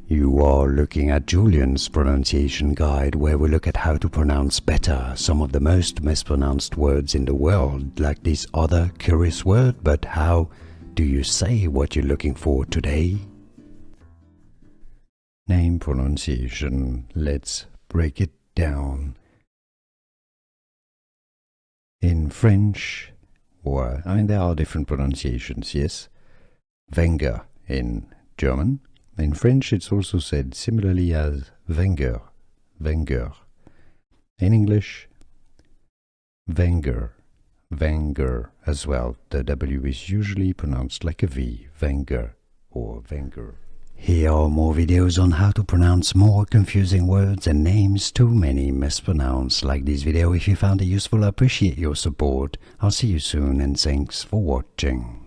You are looking at Julian's pronunciation guide, where we look at how to pronounce better some of the most mispronounced words in the world, like this other curious word. But how do you say what you're looking for today? Name pronunciation. Let's break it down. In French, there are different pronunciations, yes. Wenger in German. In French, it's also said similarly as Wenger, Wenger. In English, Wenger, Wenger as well. The W is usually pronounced like a V, Wenger or Wenger. Here are more videos on how to pronounce more confusing words and names too many mispronounced. Like this video if you found it useful. I appreciate your support. I'll see you soon and thanks for watching.